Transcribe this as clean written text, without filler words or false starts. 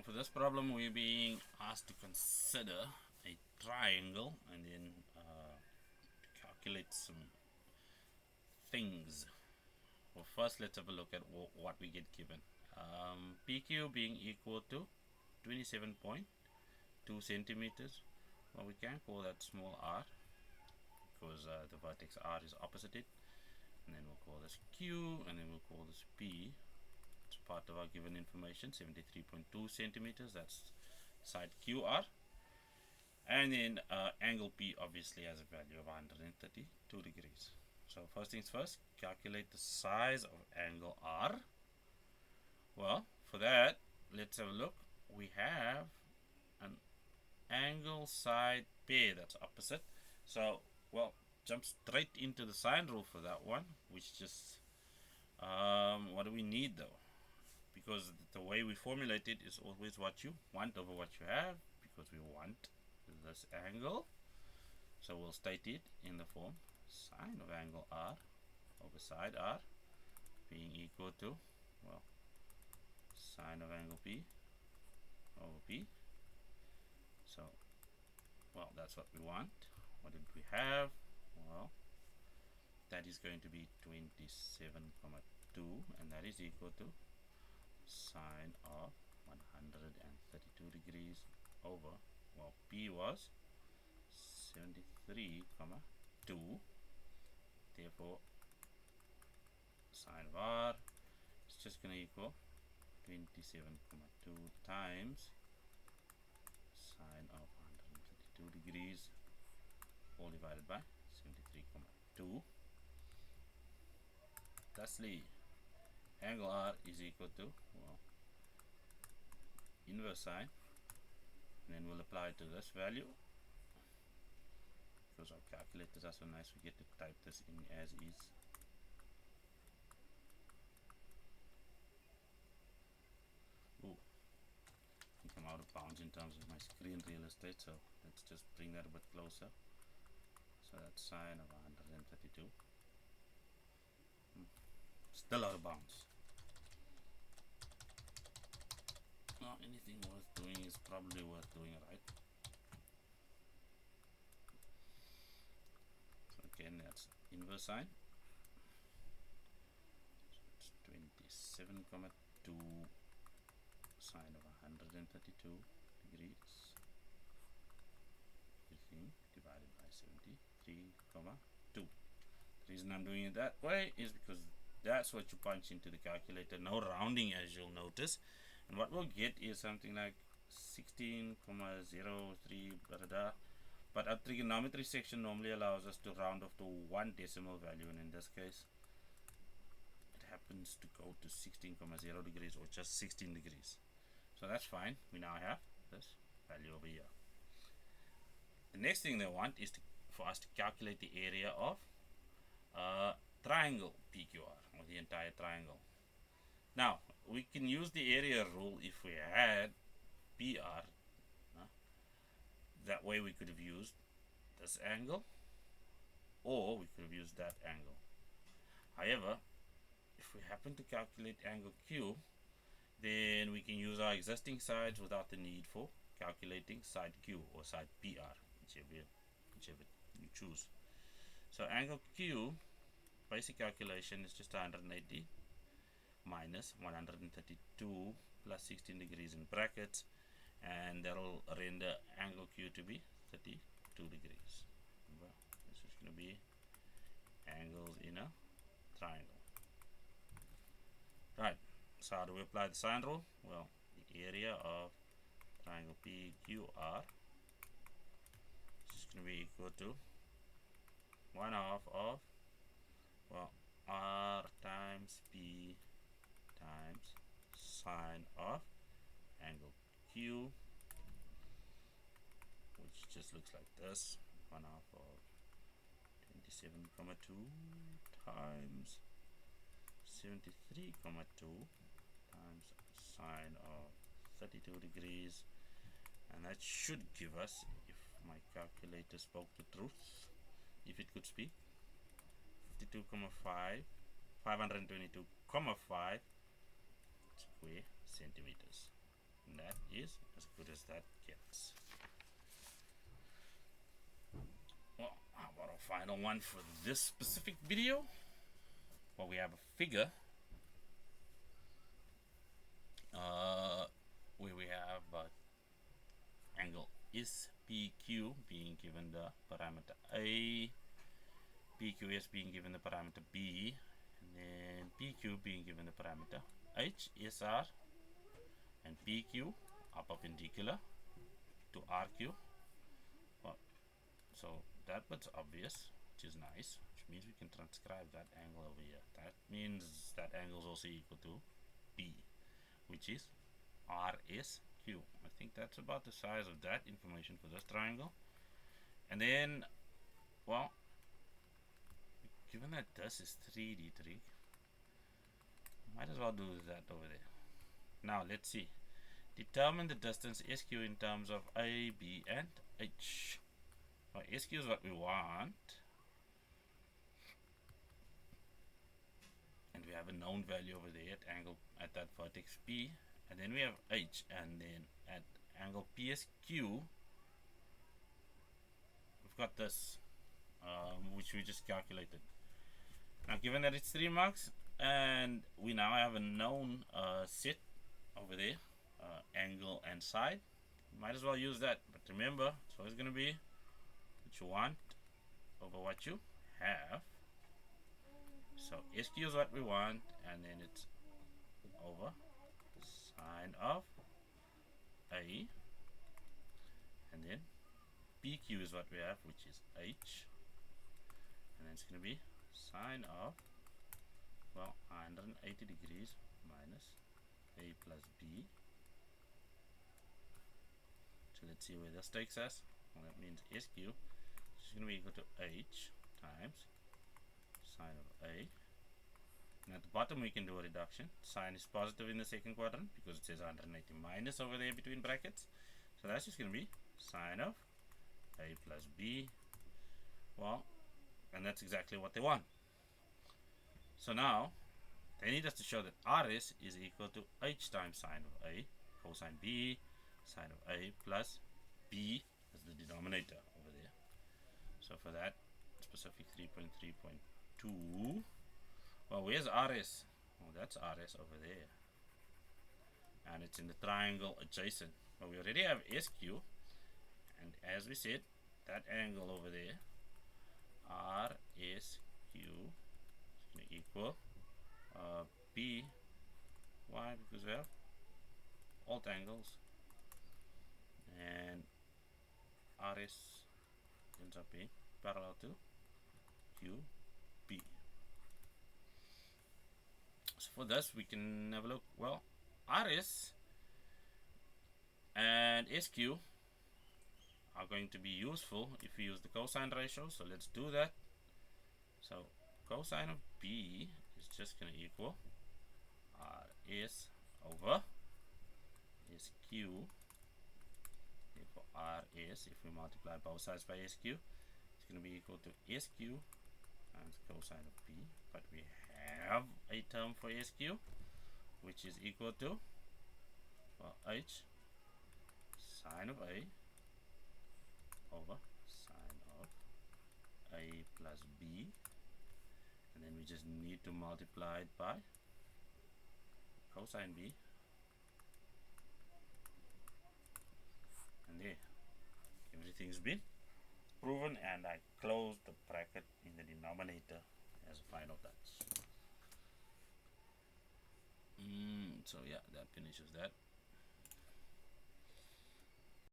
for this problem we're being asked to consider a triangle and then calculate some things. Well, first let's have a look at what we get given. PQ being equal to 27.2 centimeters. Well, we can call that small r because the vertex r is opposite it, and then we'll call this Q, and then we'll call this P. It's part of our given information, 73.2 centimeters. That's side QR. And then angle P obviously has a value of 132 degrees. So first things first, calculate the size of angle R. Well, for that, let's have a look. We have an angle side pair that's opposite. So, well, jump straight into the sine rule for that one, which just, what do we need though? Because the way we formulate it is always what you want over what you have, because we want this angle. So we'll state it in the form sine of angle R over side R being equal to, well, sine of angle P over P. So, well, that's what we want. What did we have? Well, that is going to be 27,2, and that is equal to sine of 132 degrees over, well, P was 73,2. Therefore, sine of R is just going to equal 27,2 times sine of 132 degrees, all divided by 73,2. Thusly, angle R is equal to, well, inverse sine, and then we'll apply it to this value. Because our calculators are so nice, we get to type this in as is. Ooh, I think I'm out of bounds in terms of my screen real estate, so let's just bring that a bit closer. So that's sine of 132. Still out of bounds. Well, anything worth doing is probably worth doing, right? So again, that's inverse sine. So it's 27,2 sine of 132 degrees, everything divided by 73,2. The reason I'm doing it that way is because that's what you punch into the calculator. No rounding, as you'll notice. And what we'll get is something like 16,03, but our trigonometry section normally allows us to round off to one decimal value, and in this case it happens to go to 16,0 degrees, or just 16 degrees. So that's fine. We now have this value over here. The next thing they want is for us to calculate the area of triangle PQR, or the entire triangle. Now, we can use the area rule if we had PR. That way we could have used this angle, or we could have used that angle. However, if we happen to calculate angle Q, then we can use our existing sides without the need for calculating side Q or side PR, whichever you choose. So angle Q, basic calculation is just 180 minus 132 plus 16 degrees in brackets, and that'll render angle Q to be 32 degrees. Remember, this is going to be angles in a triangle. Right, so how do we apply the sine rule? Well, the area of triangle PQR is going to be equal to 1/2 of, well, R times P times sine of angle Q, which just looks like this, 1/2 of 27,2 times 73,2 times sine of 32 degrees, and that should give us, if my calculator spoke the truth, if it could speak, 522,5 square centimeters. And that is as good as that gets. Well, how about our final one for this specific video? Well, we have a figure where we have angle is PQ being given the parameter A, PQS being given the parameter B, and then PQ being given the parameter H, SR, and PQ are perpendicular to RQ. Well, so that bit's obvious, which is nice, which means we can transcribe that angle over here. That means that angle is also equal to B, which is RSQ. I think that's about the size of that information for this triangle. And then, well, given that this is 3D trig, might as well do that over there. Now let's see. Determine the distance SQ in terms of A, B, and H. Well, SQ is what we want, and we have a known value over there at that vertex P, and then we have H, and then at angle PSQ we've got this, which we just calculated. Now, given that it's 3 marks, and we now have a known set over there, angle and side, might as well use that. But remember, it's always going to be what you want over what you have. So SQ is what we want, and then it's over sine of A, and then PQ is what we have, which is H, and then it's going to be sine of, well, 180 degrees minus A plus B. So let's see where this takes us. Well, that means SQ is going to be equal to H times sine of A. And at the bottom we can do a reduction. Sine is positive in the second quadrant because it says 180 minus over there between brackets. So that's just going to be sine of A plus B. Well, and that's exactly what they want. So now they need us to show that RS is equal to H times sine of A, cosine B, sine of A plus B as the denominator over there. So for that specific 3.3.2, well, where's RS? Well, that's RS over there, and it's in the triangle adjacent. Well, we already have SQ, and as we said, that angle over there, RSQ, is going to equal B. Why? Because we have alt angles, and RS ends up being parallel to QB. So for this, we can have a look. Well, RS and SQ are going to be useful if we use the cosine ratio. So let's do that. So cosine of B is just going to equal RS over SQ. Therefore, RS, if we multiply both sides by SQ, it's going to be equal to SQ times cosine of B. But we have a term for SQ, which is equal to, well, H sine of A over sine of A plus B, and then we just need to multiply it by cosine B, and there, everything's been proven, and I close the bracket in the denominator as a final touch. So yeah, that finishes that.